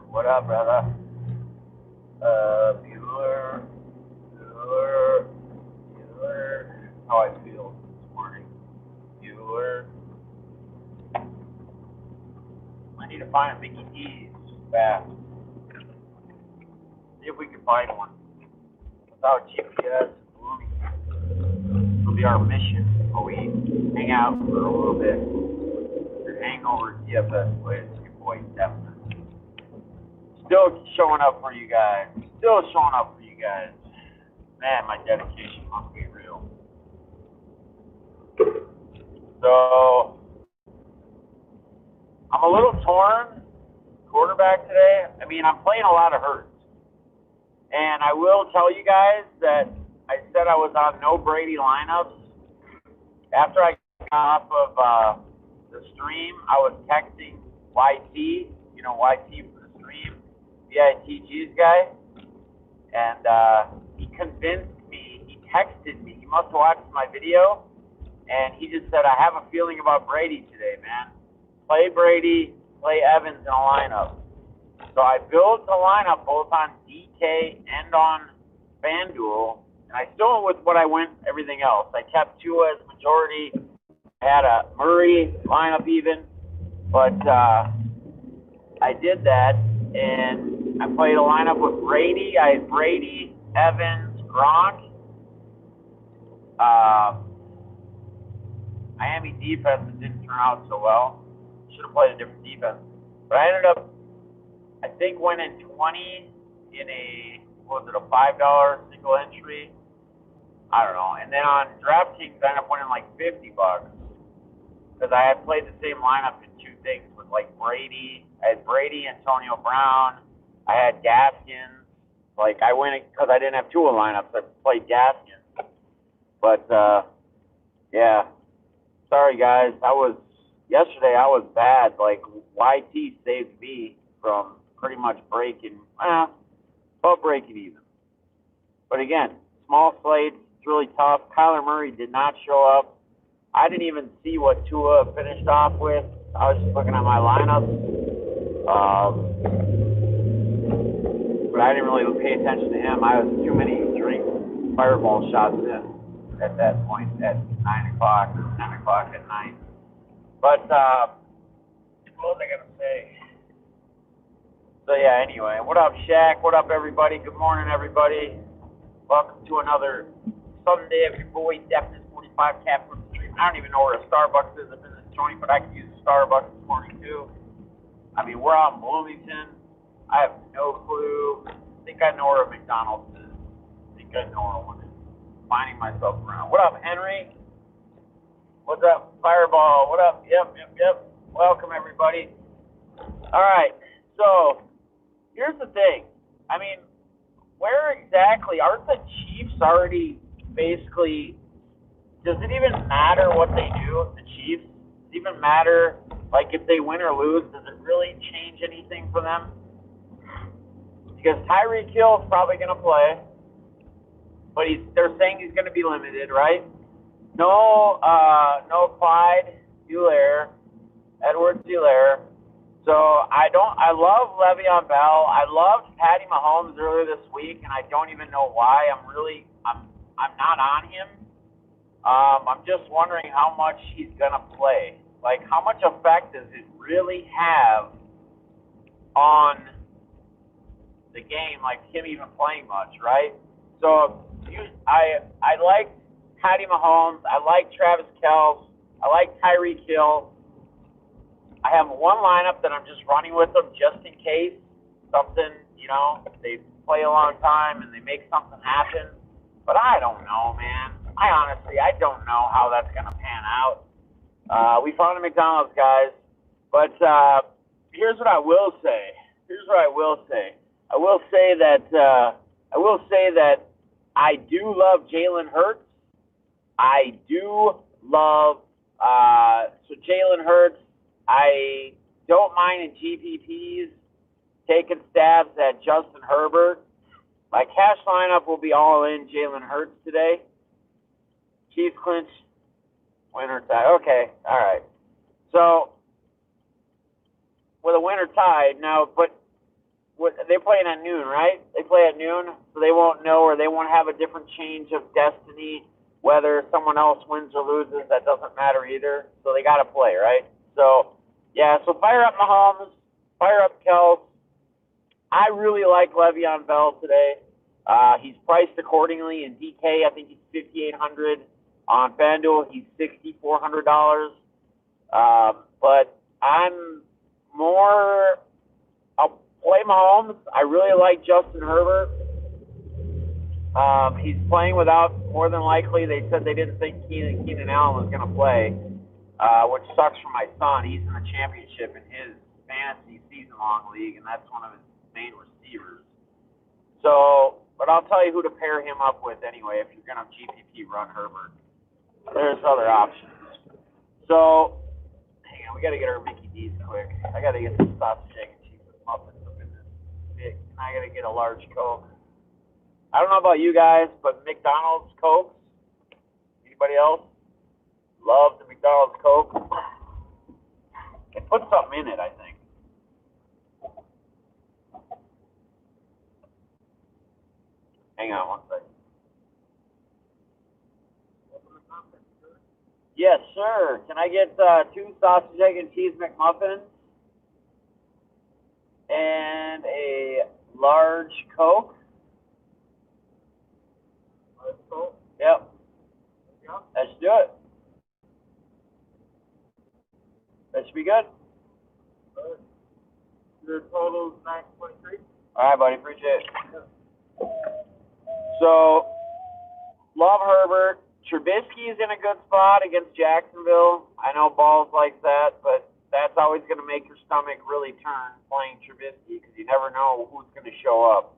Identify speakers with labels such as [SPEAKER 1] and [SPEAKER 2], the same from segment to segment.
[SPEAKER 1] What up, brother? Bueller. How I feel this morning. Bueller. I need to find a Mickey D's fast. See if we can find one. Without GPS, it'll be our mission. Where we hang out for a little bit. Hangover DFS plays. Your boy, definitely. Still showing up for you guys. Man, my dedication must be real. So, I'm a little torn quarterback today. I mean, I'm playing a lot of Hurts. And I will tell you guys that I said I was on no Brady lineups. After I got off of the stream, I was texting YT, YT for the stream, VITG's guy, and he convinced me, he texted me, he must have watched my video, and he just said, I have a feeling about Brady today, man. Play Brady, play Evans in a lineup. So I built a lineup both on DK and on FanDuel, and I still went with what I went everything else. I kept Tua as majority, had a Murray lineup even, but I did that, and I played a lineup with Brady. I had Brady, Evans, Gronk. Miami defense didn't turn out so well. Should have played a different defense. But I ended up, I think, winning 20 in a $5 single entry? I don't know. And then on DraftKings, I ended up winning like $50 because I had played the same lineup in two things with like Brady. I had Brady, Antonio Brown. I had Gaskins. Like I went because I didn't have two lineups. I played Gaskins. But yeah, sorry guys. Yesterday I was bad. Like YT saved me from pretty much breaking even. But again, small slates, it's really tough. Kyler Murray did not show up. I didn't even see what Tua finished off with. I was just looking at my lineup. But I didn't really pay attention to him. I was too many drink fireball shots in at that point at 9 o'clock or 10 o'clock at night. But what was I going to say? So yeah, anyway, what up, Shaq? What up, everybody? Good morning, everybody. Welcome to another Sunday of your boy, Deafness 45 Caffeine Street. I don't even know where a Starbucks is up in this joint, but I could use a Starbucks this morning, too. I mean, we're out in Bloomington. I have no clue. I think I know where a McDonald's is. I think I know where one is. Finding myself around. What up, Henry? What's up, Fireball? What up? Yep. Welcome, everybody. All right, so here's the thing. I mean, where exactly aren't the Chiefs already basically? Does it even matter what they do? The Chiefs? Does it even matter? Like if they win or lose, does it really change anything for them? Because Tyreek Hill is probably going to play, but they're saying he's going to be limited, right? No Clyde Edwards-Helaire. So I love Le'Veon Bell. I loved Patty Mahomes earlier this week, and I don't even know why. I'm not on him. I'm just wondering how much he's gonna play. Like, how much effect does it really have on the game? Like him even playing much, right? So I like Patty Mahomes. I like Travis Kelce. I like Tyreek Hill. I have one lineup that I'm just running with them just in case something, they play a long time and they make something happen. But I don't know, man. I don't know how that's going to pan out. We found a McDonald's, guys. But here's what I will say. I will say that I do love Jalen Hurts. I do love so Jalen Hurts. I don't mind in GPPs taking stabs at Justin Herbert. My cash lineup will be all in Jalen Hurts today. Chiefs clinch Winter tide. Okay, all right. So with a winter tide now, but they're playing at noon, right? They play at noon, so they won't know, or they won't have a different change of destiny. Whether someone else wins or loses, that doesn't matter either. So they got to play, right? So yeah. So fire up Mahomes, fire up Kels. I really like Le'Veon Bell today. He's priced accordingly in DK. I think he's $5,800. On FanDuel, he's $6,400. But I'm more. I'll play Mahomes. I really like Justin Herbert. He's playing without, more than likely, they said they didn't think Keenan Allen was going to play, which sucks for my son. He's in the championship in his fantasy season-long league, and that's one of his main receivers. So, but I'll tell you who to pair him up with anyway if you're going to GPP run Herbert. There's other options. So, hang on, we got to get our Mickey D's quick. I got to get some sausage, egg, and cheese with muffins up in this. I got to get a large Coke. I don't know about you guys, but McDonald's Coke. Anybody else? Love the McDonald's Coke. It puts something in it, I think. Hang on one second. Yes, sir. Can I get 2 sausage, egg, and cheese McMuffins and a large Coke? Yep. That should do it. That should be good. Your total is 9.3. All right, buddy. Appreciate it. So, love Herbert. Trubisky is in a good spot against Jacksonville. I know Balls likes that, but that's always going to make your stomach really turn playing Trubisky because you never know who's going to show up.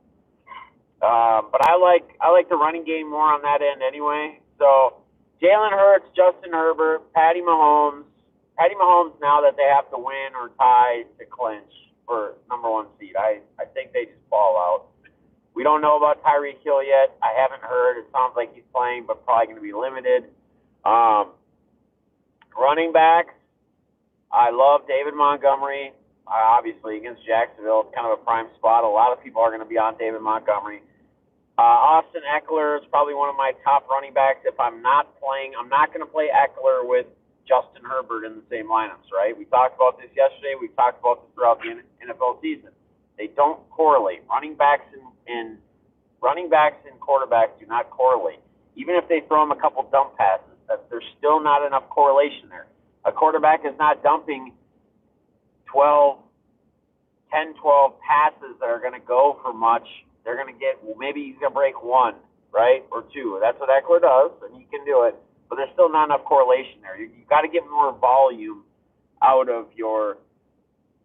[SPEAKER 1] But I like the running game more on that end anyway. So Jalen Hurts, Justin Herbert, Patty Mahomes. Patty Mahomes, now that they have to win or tie to clinch for #1 seed, I think they just fall out. We don't know about Tyreek Hill yet. I haven't heard. It sounds like he's playing, but probably going to be limited. Running backs, I love David Montgomery. Obviously, against Jacksonville, it's kind of a prime spot. A lot of people are going to be on David Montgomery. Austin Eckler is probably one of my top running backs. If I'm not playing, I'm not going to play Eckler with Justin Herbert in the same lineups, right? We talked about this yesterday. We've talked about this throughout the NFL season. They don't correlate. Running backs and quarterbacks do not correlate. Even if they throw them a couple dump passes, there's still not enough correlation there. A quarterback is not dumping 10, 12 passes that are going to go for much. They're going to get, maybe he's going to break 1, right, or 2. That's what Eckler does, and he can do it. But there's still not enough correlation there. You've got to get more volume out of your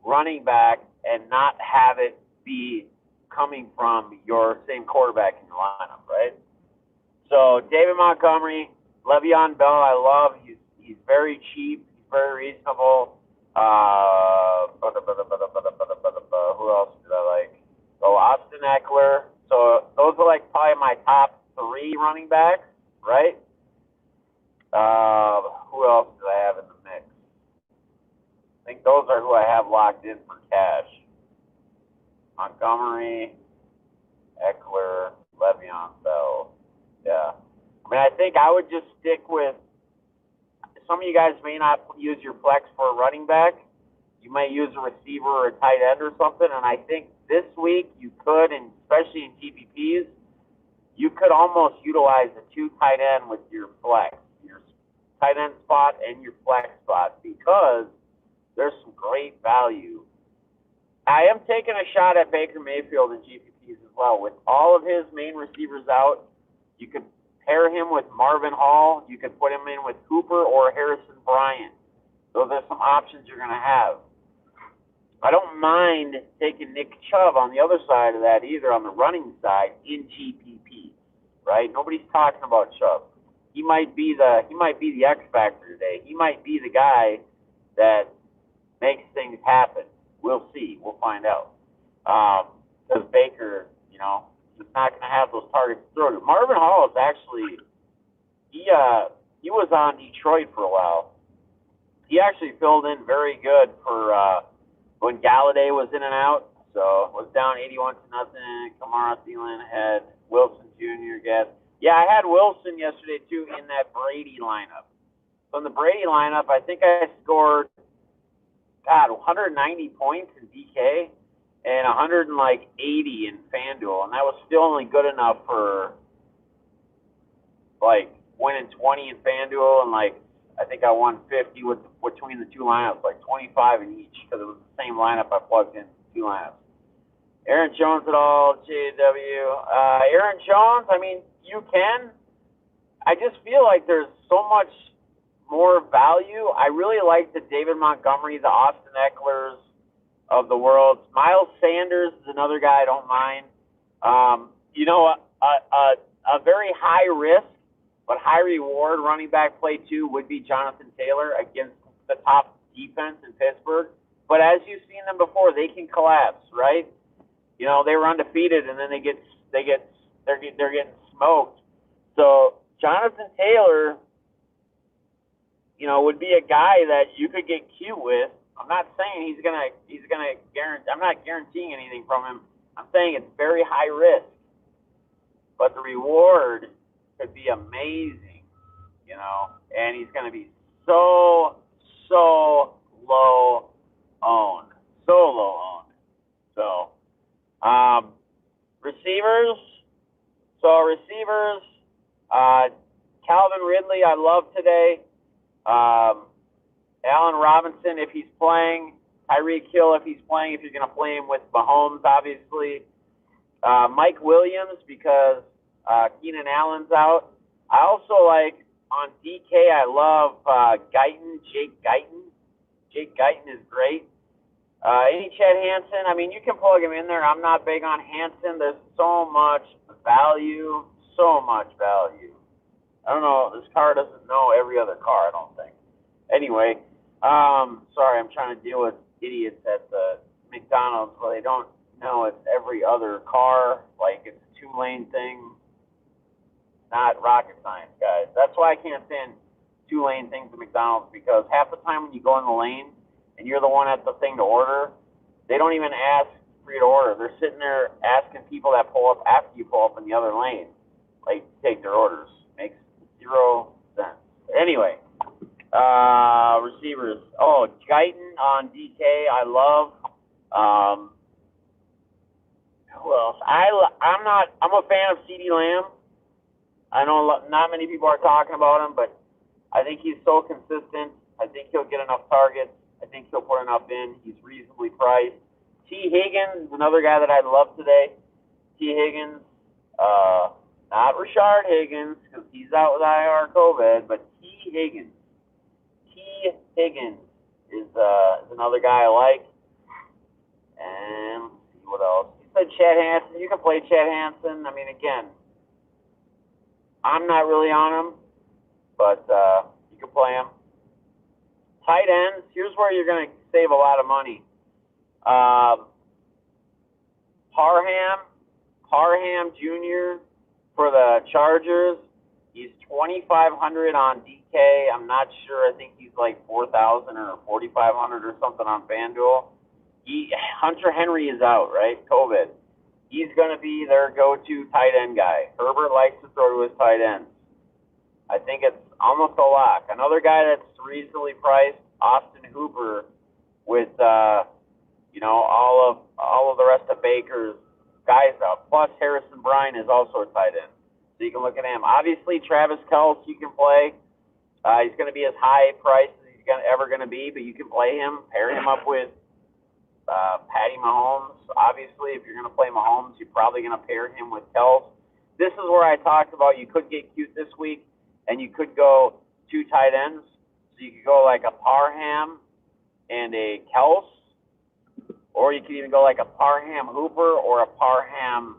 [SPEAKER 1] running back and not have it be coming from your same quarterback in your lineup, right? So David Montgomery, Le'Veon Bell, I love. He's very cheap. He's very reasonable. Who else did I like? Oh, Austin Eckler. So those are like probably my top 3 running backs, right? Who else do I have in the mix? I think those are who I have locked in for cash. Montgomery, Eckler, Le'Veon Bell. Yeah. I mean, I think I would just stick with, some of you guys may not use your flex for a running back. You might use a receiver or a tight end or something, and I think this week you could, and especially in GPPs, you could almost utilize a 2 tight end with your flex, your tight end spot and your flex spot, because there's some great value. I am taking a shot at Baker Mayfield in GPPs as well. With all of his main receivers out, you could pair him with Marvin Hall. You could put him in with Cooper or Harrison Bryant. Those are some options you're going to have. I don't mind taking Nick Chubb on the other side of that either, on the running side in GPP, right? Nobody's talking about Chubb. He might be the X factor today. He might be the guy that makes things happen. We'll see. We'll find out. Because Baker, just not going to have those targets thrown. Marvin Hall is actually, he was on Detroit for a while. He actually filled in very good for when Galladay was in and out. So was down 81-0. Kamara, Thielen had Wilson Jr. Yeah, I had Wilson yesterday too in that Brady lineup. So in the Brady lineup, I think I scored 190 points in DK and 180 in FanDuel, and that was still only good enough for like winning 20 in FanDuel, and like I think I won 50 with between the two lineups, like 25 in each, because it was the same lineup I plugged in two lineups. Aaron Jones at all, JW. Aaron Jones, I mean, you can. I just feel like there's so much more value. I really like the David Montgomery, the Austin Ecklers of the world. Miles Sanders is another guy I don't mind. You know, a very high risk but high reward running back play too would be Jonathan Taylor against the top defense in Pittsburgh. But as you've seen them before, they can collapse, right? You know, they were undefeated and then they're getting smoked. So Jonathan Taylor, you know, would be a guy that you could get cute with. I'm not saying he's gonna guarantee. I'm not guaranteeing anything from him. I'm saying it's very high risk, but the reward could be amazing, you know. And he's gonna be so low owned, So, receivers. Calvin Ridley, I love today. Allen Robinson, if he's playing. Tyreek Hill, if he's playing, if you're going to play him with Mahomes, obviously. Mike Williams, because Keenan Allen's out. I also like, on DK, I love Guyton, Jake Guyton. Jake Guyton is great. Any Chad Hansen, I mean, you can plug him in there. I'm not big on Hansen. There's so much value. I don't know. This car doesn't know every other car, I don't think. Anyway, sorry, I'm trying to deal with idiots at the McDonald's where they don't know it's every other car, like it's a two-lane thing. Not rocket science, guys. That's why I can't stand two-lane things at McDonald's, because half the time when you go in the lane and you're the one at the thing to order, they don't even ask for you to order. They're sitting there asking people that pull up after you pull up in the other lane, like, take their orders. Makes 0 sense. Anyway, receivers. Oh, Guyton on DK, I love. Who else? I'm a fan of CeeDee Lamb. I know not many people are talking about him, but I think he's so consistent. I think he'll get enough targets. I think he'll put enough in. He's reasonably priced. T. Higgins is another guy that I love today. T. Higgins, not Rashard Higgins, because he's out with IR COVID, but T. Higgins. T. Higgins is another guy I like. And let's see what else. You said Chad Hansen. You can play Chad Hansen. I mean, again, I'm not really on him, but you can play him. Tight ends, here's where you're going to save a lot of money. Parham Jr. for the Chargers. He's 2,500 on DK. I'm not sure. I think he's like 4,000 or 4,500 or something on FanDuel. Hunter Henry is out, right? COVID. He's going to be their go-to tight end guy. Herbert likes to throw to his tight ends. I think it's almost a lock. Another guy that's reasonably priced, Austin Hooper, with all of the rest of Baker's guys out. Plus Harrison Bryant is also a tight end, so you can look at him. Obviously Travis Kelce you can play. He's going to be as high priced as he's ever going to be, but you can play him. Pair him up with Patty Mahomes. Obviously, if you're going to play Mahomes, you're probably going to pair him with Kelce. This is where I talked about you could get cute this week, and you could go 2 tight ends. So you could go like a Parham and a Kelce, or you could even go like a Parham Hooper or a Parham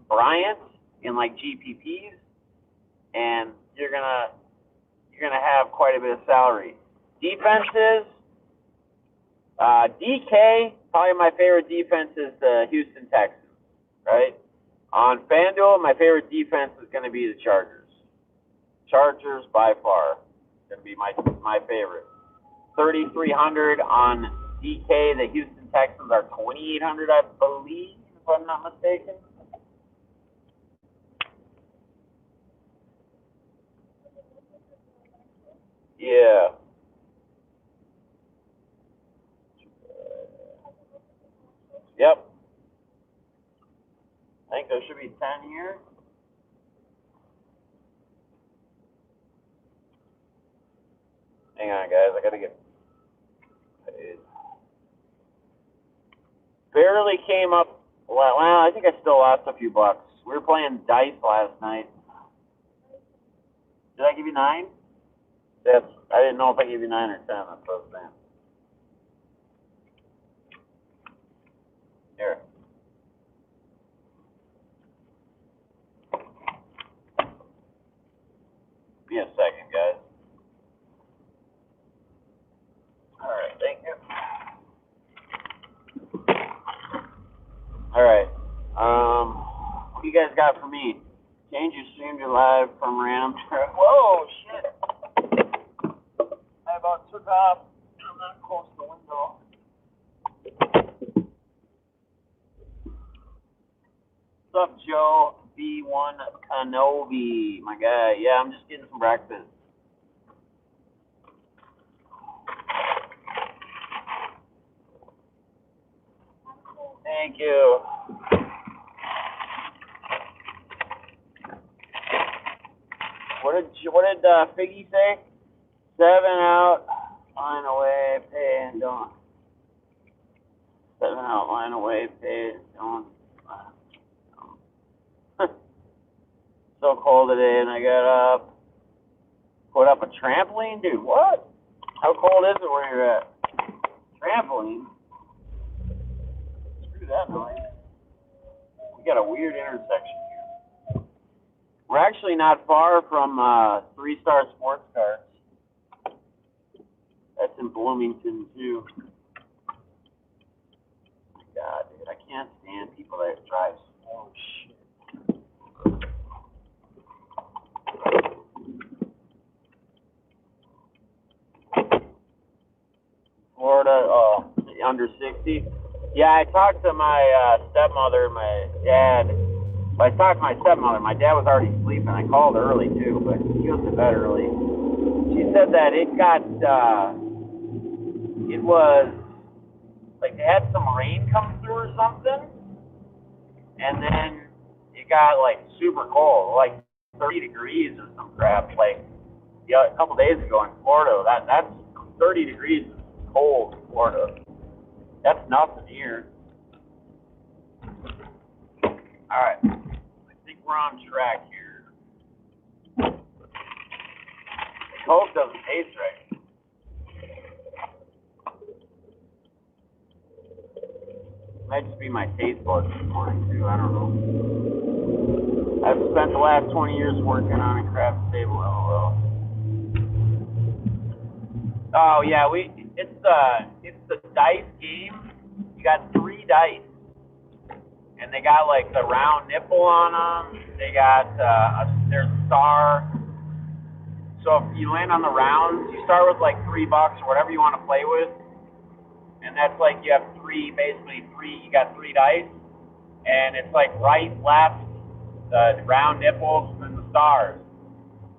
[SPEAKER 1] Bryant in like GPPs, and you're gonna have quite a bit of salary. Defenses. DK, probably my favorite defense is the Houston Texans, right? On FanDuel, my favorite defense is going to be the Chargers. Chargers by far gonna be my favorite. 3,300 on DK. The Houston Texans are 2,800, I believe, if I'm not mistaken. Yeah. Yep. I think there should be 10 here. Hang on, guys. I gotta get paid. Barely came up. Well, I think I still lost a few bucks. We were playing dice last night. Did I give you 9? I didn't know if I gave you 9 or 10. That's what I was saying. Here. Be a second, guys. All right, thank you. All right. What do you guys got for me? Change your stream to live from random. Whoa, shit! I about took off. I'm not close to the window. What's up, Joe B1 Kenobi, my guy? Yeah, I'm just getting some breakfast. Thank you. What did Figgy say? 7 out, line away, pay and don't. 7 out, line away, pay and don't. So cold today, and I got up. Put up a trampoline, dude. What? How cold is it where you're at? Trampoline. Screw that noise. We got a weird intersection here. We're actually not far from 3-Star Sports Cars. That's in Bloomington too. Oh my God, dude, I can't stand people that drive slow shit. Florida, under 60. Yeah, I talked to my stepmother, my dad. Well, I talked to my stepmother. My dad was already sleeping. I called early too, but he goes to bed early. She said that it was like they had some rain come through or something, and then it got like super cold, like 30 degrees or some crap. Like a couple days ago in Florida, that's 30 degrees is cold in Florida. That's nothing here. All right, I think we're on track here. The Coke doesn't taste right. Might just be my taste buds this morning too. I don't know. I've spent the last 20 years working on a craft table. LOL. Oh yeah, it's the dice game. You got 3 dice, and they got like the round nipple on them. They got there's a star. So if you land on the rounds, you start with like $3 or whatever you want to play with. And that's like you have you got 3 dice, and it's like right, left, the round nipples, and the stars.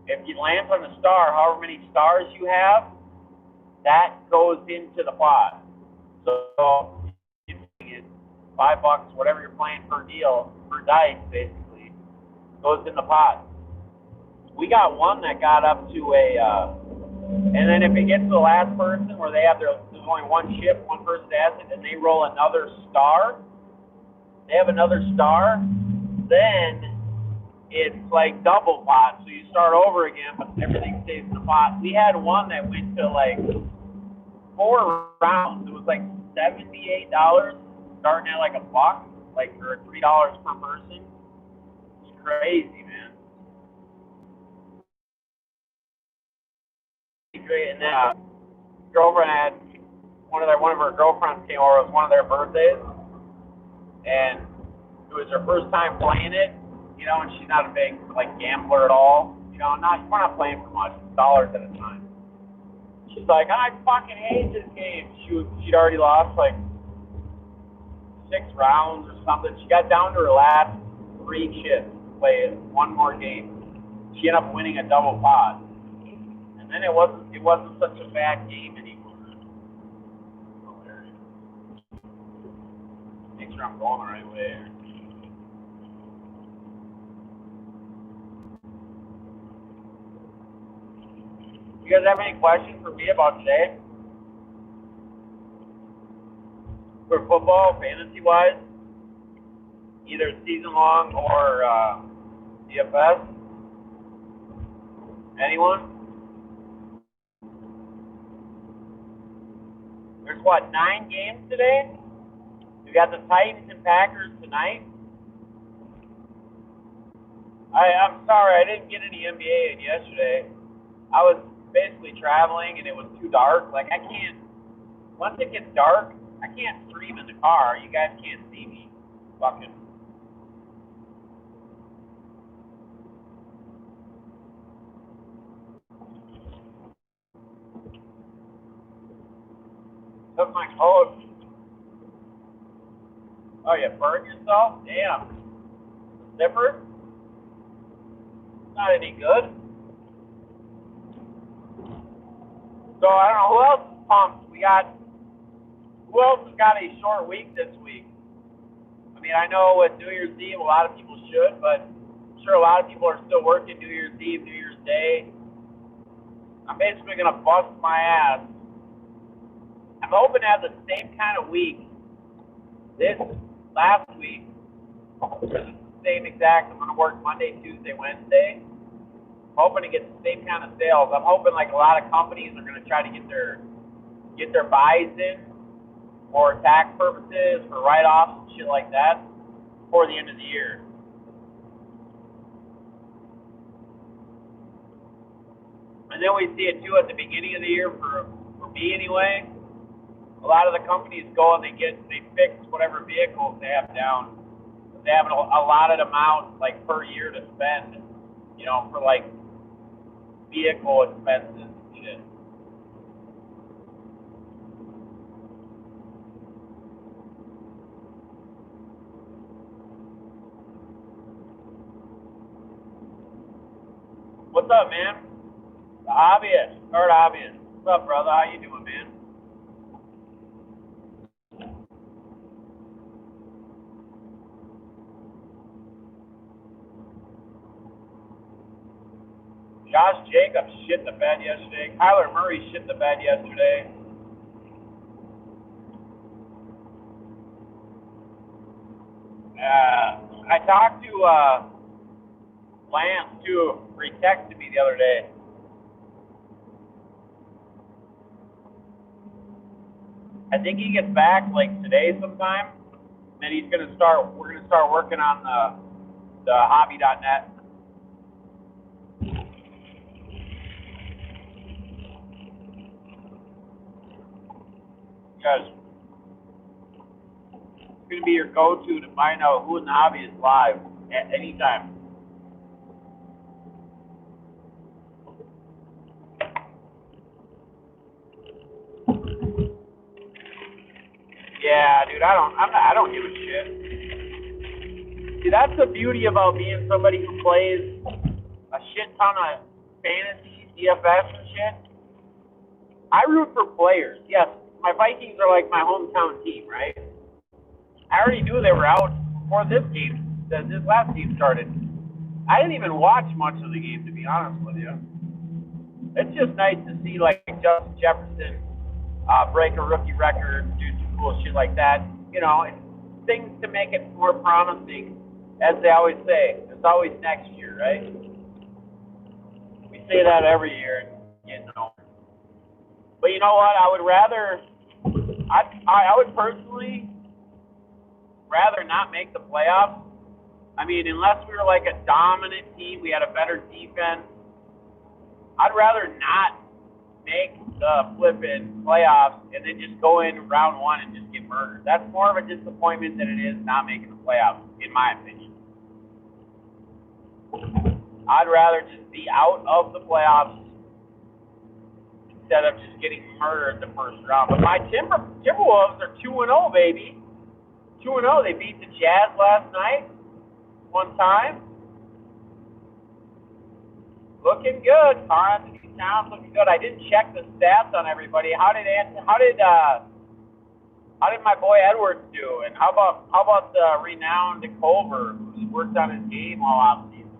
[SPEAKER 1] If you land on the star, however many stars you have, that goes into the pot. So it's $5, whatever you're playing per deal, per dice, basically, goes in the pot. We got one that got up to and then if it gets to the last person where there's only one chip, one person has it, and they roll another star, they have another star, then it's like double pot. So you start over again, but everything stays in the pot. We had one that went to like 4 rounds. It was like $78, starting at like $1, like for $3 per person. It's crazy, man. Great, and then girlfriend had one of her girlfriends came over. It was one of their birthdays, and it was her first time playing it, and she's not a big like gambler at all, You know, we're not playing for much, dollars at a time. She's like, I fucking hate this game. She'd already lost like 6 rounds or something. She got down to her last 3 chips to play one more game. She ended up winning a double pot. And then it wasn't such a bad game anymore. Hilarious. Make sure I'm going the right way here. You guys have any questions for me about today? For football, fantasy-wise? Either season-long or DFS? Anyone? There's, 9 games today? We got the Titans and Packers tonight. I'm sorry, I didn't get any NBA in yesterday. I was basically traveling and it was too dark. Like, I can't, once it gets dark, I can't stream in the car. You guys can't see me. Fucking. Took my coat. Oh, you burned yourself? Damn. Zipper? Not any good. So I don't know who else is pumped. Who else has got a short week this week? I mean, I know with New Year's Eve, a lot of people should, but I'm sure a lot of people are still working New Year's Eve, New Year's Day. I'm basically going to bust my ass. I'm hoping to have the same kind of week this last week. It's the same exact. I'm going to work Monday, Tuesday, Wednesday. I'm hoping to get the same kind of sales. I'm hoping like a lot of companies are going to try to get their buys in for tax purposes, for write-offs and shit like that before the end of the year. And then we see it too at the beginning of the year for me anyway. A lot of the companies go and they fix whatever vehicles they have down. They have an allotted amount like per year to spend, you know, for like vehicle expenses and shit. What's up, man? The obvious. Start obvious. What's up, brother? How you doing, man? Josh Jacobs shit the bed yesterday. Kyler Murray shit the bed yesterday. I talked to Lance too. He texted me the other day. I think he gets back like today sometime. Then we're gonna start working on the hobby.net. Because it's gonna be your go-to to find out who in the hobby is live at any time. Yeah, dude, I don't give a shit. See, that's the beauty about being somebody who plays a shit ton of fantasy, DFS and shit. I root for players. Yes, my Vikings are like my hometown team, right? I already knew they were out before this last game started. I didn't even watch much of the game, to be honest with you. It's just nice to see like Justin Jefferson break a rookie record, do some cool shit like that. You know, it's things to make it more promising. As they always say, it's always next year, right? We say that every year, you know. But you know what? I would personally rather not make the playoffs. I mean, unless we were like a dominant team, we had a better defense. I'd rather not make the flipping playoffs and then just go in round one and just get murdered. That's more of a disappointment than it is not making the playoffs, in my opinion. I'd rather just be out of the playoffs instead of just getting murdered in the first round. But my Timberwolves are 2-0, baby. 2-0. They beat the Jazz last night. One time. Looking good. Karl-Anthony Towns looking good. I didn't check the stats on everybody. How did my boy Edwards do? And how about the renowned Culver, who's worked on his game all offseason?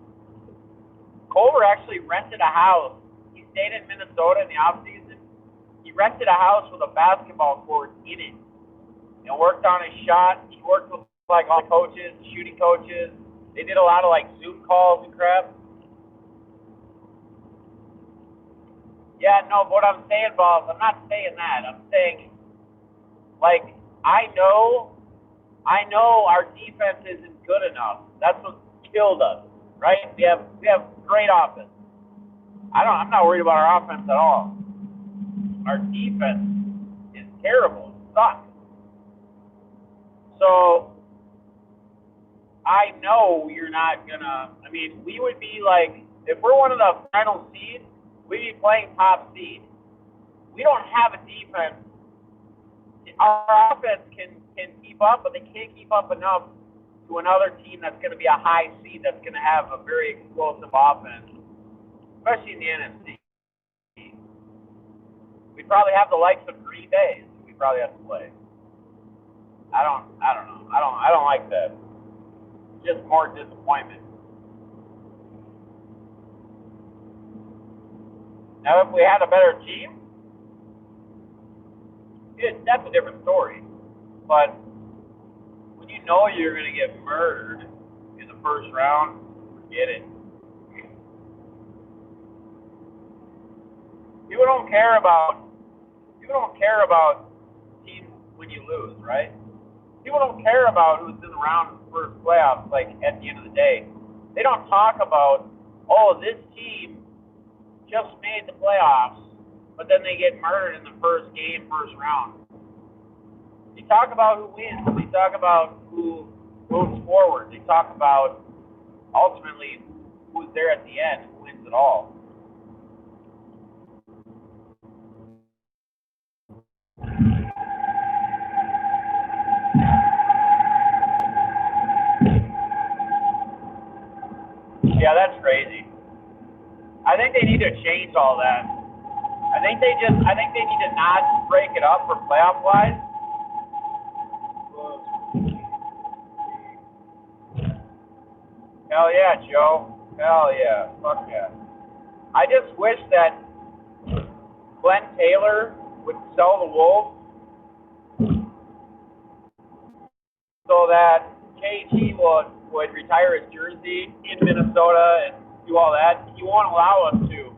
[SPEAKER 1] Culver actually rented a house. He stayed in Minnesota in the offseason. He rented a house with a basketball court in it and worked on his shot. He worked with like all coaches, shooting coaches. They did a lot of like Zoom calls and crap. Yeah, no, but what I'm saying, boss, I'm not saying that. I'm saying, like, I know our defense isn't good enough. That's what killed us, right? We have great offense. I'm not worried about our offense at all. Our defense is terrible. It sucks. So I know you're not gonna. I mean, we would be like, if we're one of the final seeds, we'd be playing top seed. We don't have a defense. Our offense can keep up, but they can't keep up enough to another team that's going to be a high seed, that's going to have a very explosive offense, especially in the NFC. We probably have the likes of Green Bay. We probably have to play. I don't know. I don't like that. Just more disappointment. Now, if we had a better team, that's a different story. But when you know you're going to get murdered in the first round, forget it. People don't care about teams when you lose, right? People don't care about who's in the round of the first playoffs, like at the end of the day. They don't talk about, oh, this team just made the playoffs, but then they get murdered in the first game, first round. They talk about who wins. They talk about who moves forward. They talk about, ultimately, who's there at the end, who wins it all. Yeah, that's crazy. I think they need to change all that. I think they need to not break it up for playoff wise. Hell yeah, Joe. Hell yeah. Fuck yeah. I just wish that Glenn Taylor would sell the Wolves so that KG would retire his jersey in Minnesota and do all that. He won't allow us to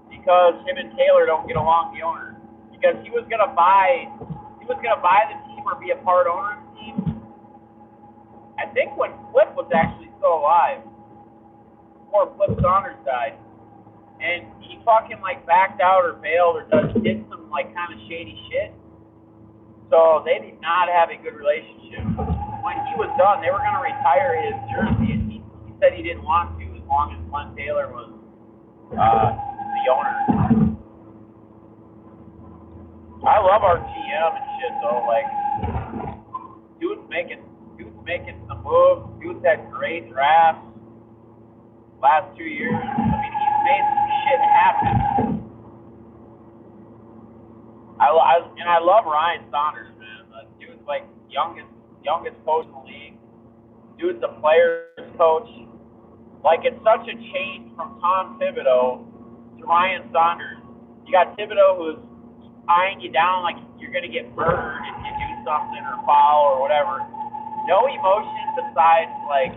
[SPEAKER 1] because him and Taylor don't get along, the owner. Because he was gonna buy the team or be a part owner of the team. I think when Flip was actually still alive, before Flip Saunders died, and he fucking like backed out or bailed or did some like kind of shady shit. So they did not have a good relationship. When he was done, they were gonna retire his jersey, and he said he didn't want to as long as Glenn Taylor was the owner. I love our GM and shit though. Like, dude's making some moves. Dude's had great drafts last 2 years. I mean, he's made some shit happen. I love Ryan Saunders, man. Dude's like youngest coach in the league. Dude's a player's coach. Like, it's such a change from Tom Thibodeau to Ryan Saunders. You got Thibodeau who's eyeing you down like you're gonna get murdered if you do something or foul or whatever. No emotion besides like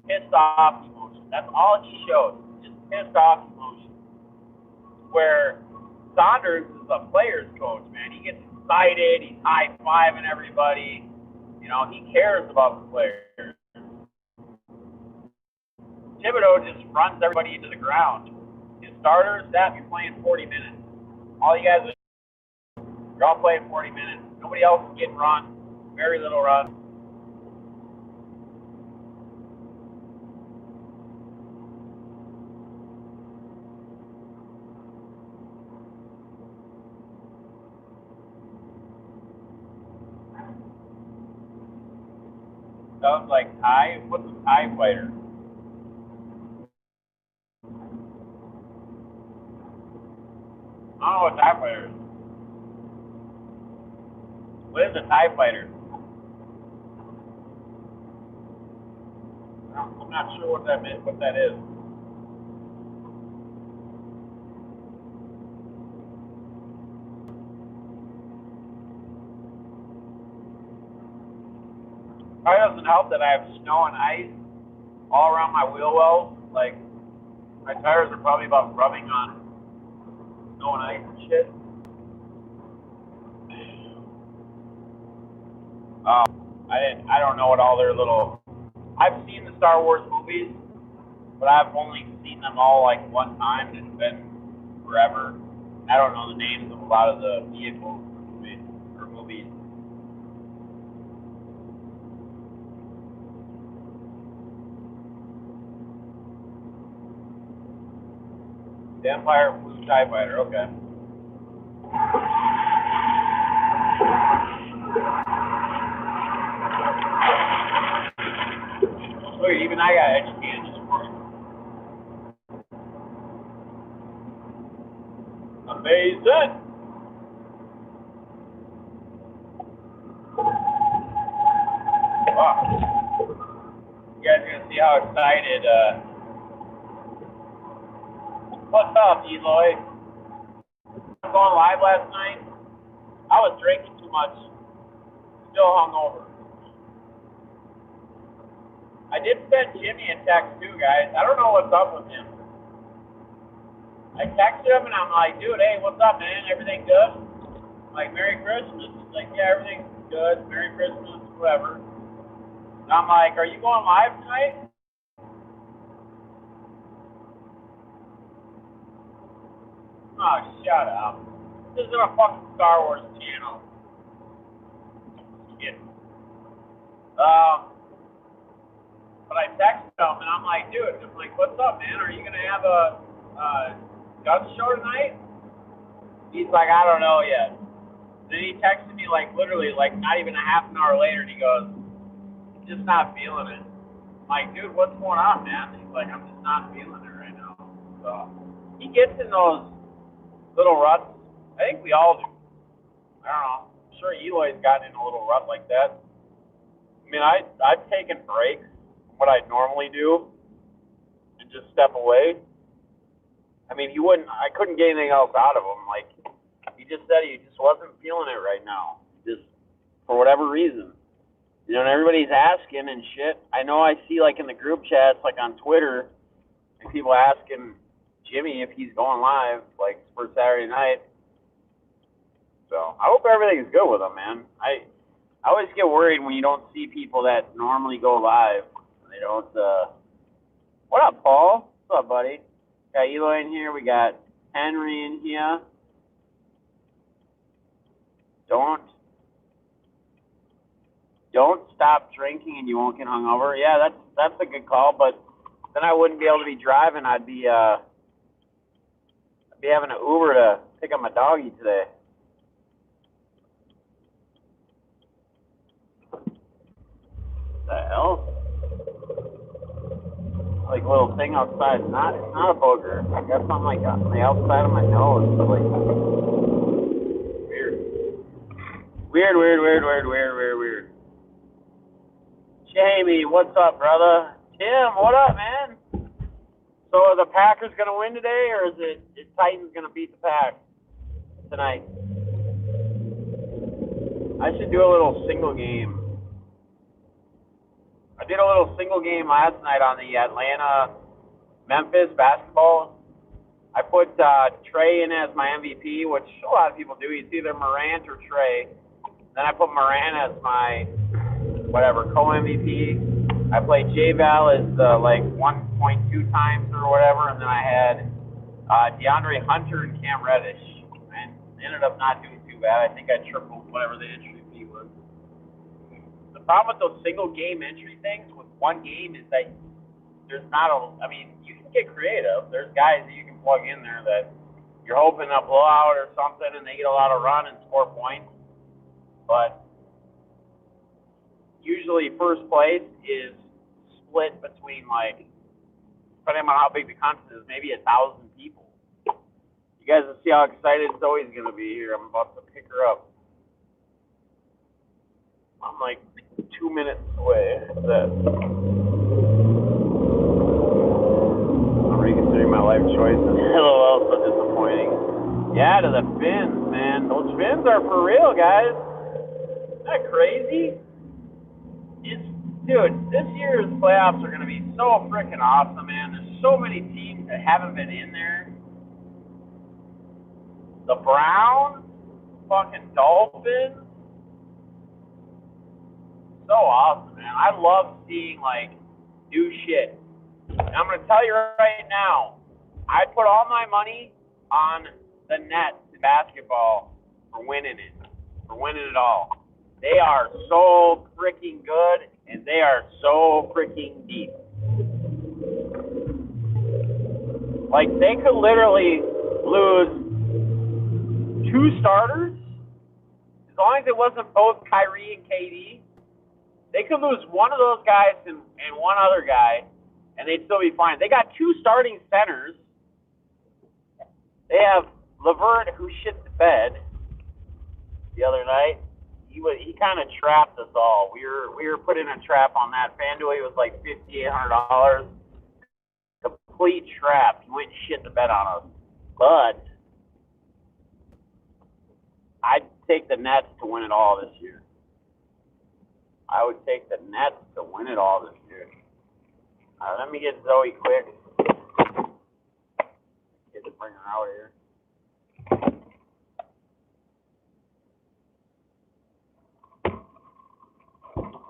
[SPEAKER 1] pissed off emotion. That's all he showed. Just pissed off emotion. Where Saunders is a player's coach, man. He gets excited. He's high-fiving everybody. You know, he cares about the players. Thibodeau just runs everybody into the ground. His starters, you're playing 40 minutes. All you guys you're all playing 40 minutes. Nobody else is getting run. Very little run. sounds like TIE. What's a TIE fighter? I don't know what TIE fighter is. What is a TIE fighter? I'm not sure what that is. Probably doesn't help that I have snow and ice all around my wheel wells. Like, my tires are probably about rubbing on snow and ice and shit. I don't know what all their little. I've seen the Star Wars movies, but I've only seen them all like one time. It's been forever. I don't know the names of a lot of the vehicles or movies. The Empire Blue TIE Fighter, okay. Look, even I got educated this morning. Amazing. Wow. You guys are gonna see how excited. What's up, Eloy? I'm going live last night. I was drinking too much. Still hungover. I did send Jimmy a text too, guys. I don't know what's up with him. I texted him and I'm like, dude, hey, what's up, man? Everything good? I'm like, Merry Christmas. He's like, yeah, everything's good. Merry Christmas, whatever. And I'm like, are you going live tonight? Oh, shut up. This isn't a fucking Star Wars channel. Shit. But I texted him and I'm like, dude, what's up, man? Are you gonna have a gun show tonight? He's like, I don't know yet. Then he texted me like literally like not even a half an hour later and he goes, just not feeling it. I'm like, dude, what's going on, man? He's like, I'm just not feeling it right now. So he gets in those little ruts. I think we all do. I don't know. I'm sure Eloy's gotten in a little rut like that. I mean, I've taken breaks from what I normally do and just step away. I mean, I couldn't get anything else out of him. Like, he just said he just wasn't feeling it right now. Just for whatever reason. You know, and everybody's asking and shit. I know I see, like, in the group chats, like, on Twitter, and people asking Jimmy if he's going live, like, for Saturday night. So, I hope everything's good with him, man. I always get worried when you don't see people that normally go live. They don't, What up, Paul? What's up, buddy? Got Eloy in here. We got Henry in here. Don't stop drinking and you won't get hungover. Yeah, that's a good call, but then I wouldn't be able to be driving. I'd be having an Uber to pick up my doggy today. What the hell? Like a little thing outside. It's not a booger. I got something like on the outside of my nose. It's like weird. Jamie, what's up, brother? Tim, what up, man? So are the Packers gonna win today, or is Titans gonna beat the Pack tonight? I should do a little single game. I did a little single game last night on the Atlanta-Memphis basketball. I put Trey in as my MVP, which a lot of people do. It's either Morant or Trey. Then I put Morant as my co-MVP. I played J-Val as 1.2 times or whatever, and then I had DeAndre Hunter and Cam Reddish. And ended up not doing too bad. I think I tripled whatever the entry fee was. The problem with those single game entry things with one game is that there's not you can get creative. There's guys that you can plug in there that you're hoping a blowout or something and they get a lot of run and score points. But usually first place is split between, like, depending on how big the contest is, maybe 1,000 people. You guys will see how excited Zoe's going to be here. I'm about to pick her up. I'm like 2 minutes away. I'm reconsidering my life choices. LOL, so disappointing. Yeah, to the fins, man. Those fins are for real, guys. Isn't that crazy? Dude, this year's playoffs are going to be so freaking awesome, man. There's so many teams that haven't been in there. The Browns, fucking Dolphins. So awesome, man. I love seeing, like, new shit. And I'm going to tell you right now, I put all my money on the Nets in basketball for winning it all. They are so freaking good, and they are so freaking deep. Like, they could literally lose 2 starters, as long as it wasn't both Kyrie and KD. They could lose one of those guys and one other guy, and they'd still be fine. They got 2 starting centers. They have Levert, who shit the bed the other night. He kind of trapped us all. We were put in a trap on that. FanDuel was like $5,800. Complete trap. He went and shit the bed on us. But I'd take the Nets to win it all this year. I would take the Nets to win it all this year. All right, let me get Zoe quick. Get to bring her out here.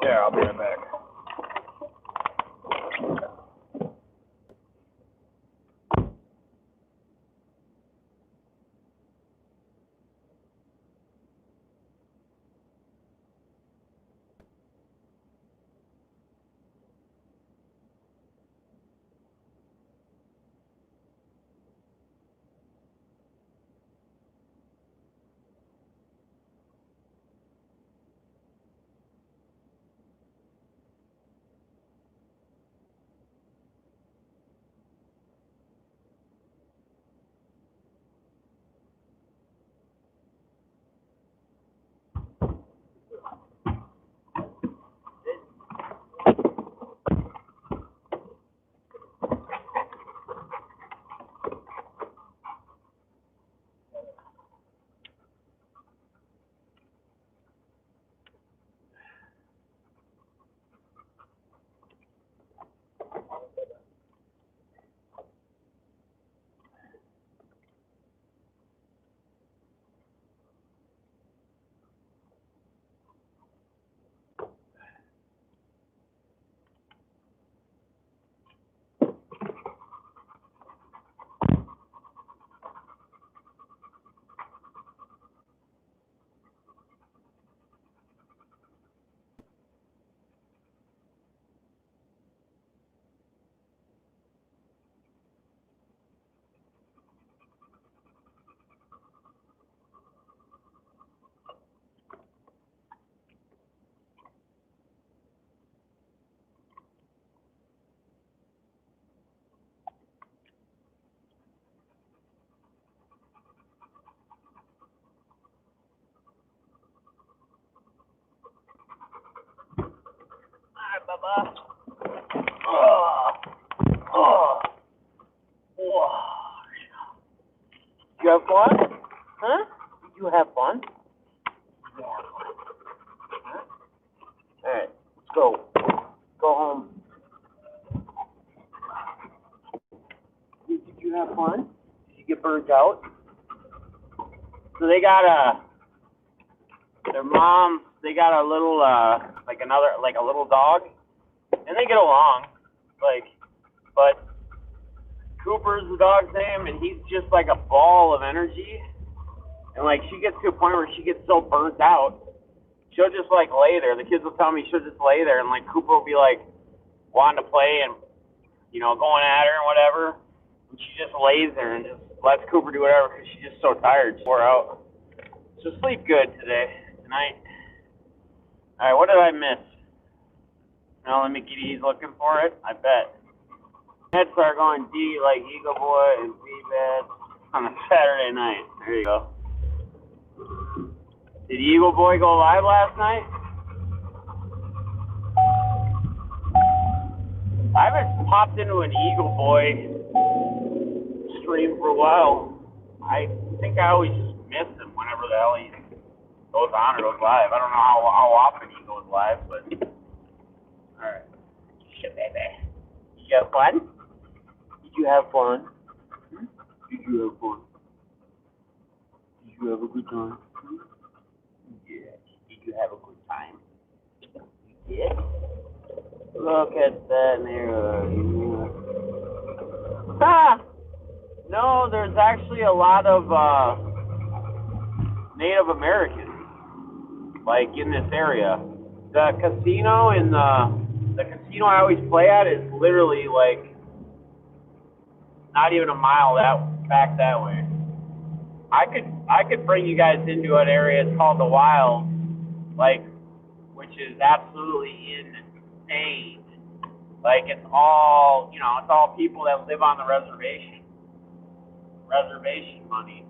[SPEAKER 1] There, I'll be right back. Bubba. Did you have fun? Huh? Did you have fun? Yeah. Huh? All right, let's go. Go home. Did you have fun? Did you get burnt out? So they got their mom. They got a little like a little dog, and they get along, but Cooper's the dog's name, and he's just like a ball of energy, and like she gets to a point where she gets so burnt out, she'll just like lay there. The kids will tell me she'll just lay there, and like Cooper will be like wanting to play and going at her and whatever, and she just lays there and just lets Cooper do whatever because she's just so tired, wore out. So sleep good tonight. All right, what did I miss? Now the Mickey D's looking for it. I bet. Nets are going D like Eagle Boy and Z-Bed on a Saturday night. There you go. Did Eagle Boy go live last night? I haven't popped into an Eagle Boy stream for a while. I think I always just miss him whenever the hell he goes on or goes live. I don't know how often he goes live, but alright. Shit, baby. Did you have fun? Did you have fun? Did you have fun? Did you have a good time? Yeah. Did you have a good time? Yeah. Look at that mirror. Ah! No, there's actually a lot of Native Americans, like in this area. The casino in the casino I always play at is literally like not even a mile back that way. I could bring you guys into an area. It's called the Wild, like, which is absolutely insane. Like it's all people that live on the reservation money.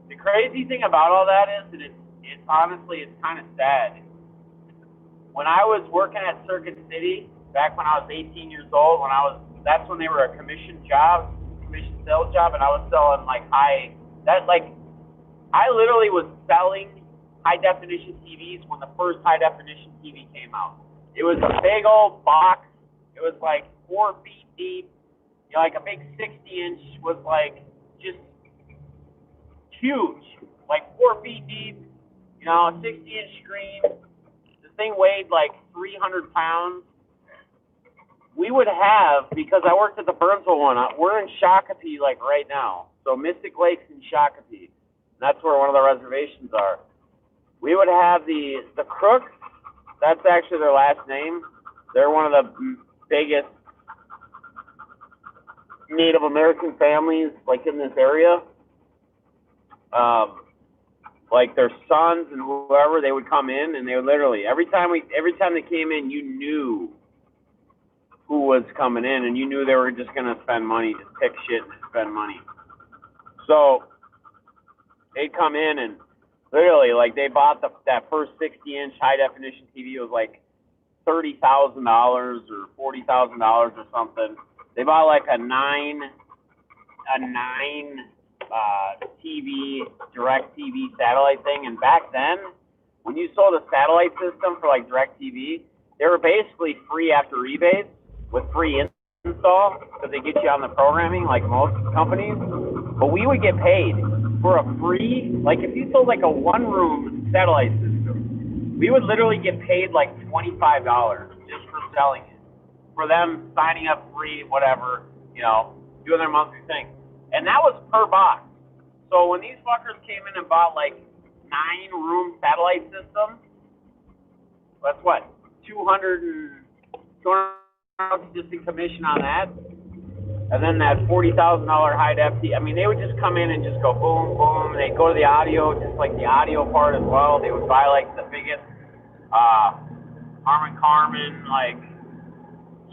[SPEAKER 1] The crazy thing about all that is that it's honestly it's kind of sad. When I was working at Circuit City back when I was 18 years old, that's when they were a commission sales job, and I was selling I literally was selling high definition TVs when the first high definition TV came out. It was a big old box. It was like 4 feet deep. Like a big 60-inch was like just huge, like 4 feet deep. A 60-inch screen. The thing weighed like 300 pounds. We would have, because I worked at the Burnsville one, we're in Shakopee like right now. So Mystic Lakes in Shakopee. That's where one of the reservations are. We would have the Crooks. That's actually their last name. They're one of the biggest Native American families like in this area. Like their sons and whoever, they would come in and they would literally every time they came in, you knew who was coming in, and you knew they were just gonna spend money, just pick shit and spend money. So they'd come in and literally, like, they bought that first 60-inch high definition TV. It was like $30,000 or $40,000 or something. They bought like a nine TV direct TV satellite thing. And back then, when you sold a satellite system for like direct TV, they were basically free after rebates with free install because they get you on the programming like most companies. But we would get paid for a free, like if you sold like a one-room satellite system, we would literally get paid like $25 just for selling it. For them signing up free, whatever, doing their monthly thing. And that was per box. So when these fuckers came in and bought like 9-room satellite systems, that's what, 200 just in commission on that. And then that $40,000 high def TV. I mean, they would just come in and just go boom, boom. And they'd go to the audio, just like the audio part as well. They would buy like the biggest Harman Kardon, like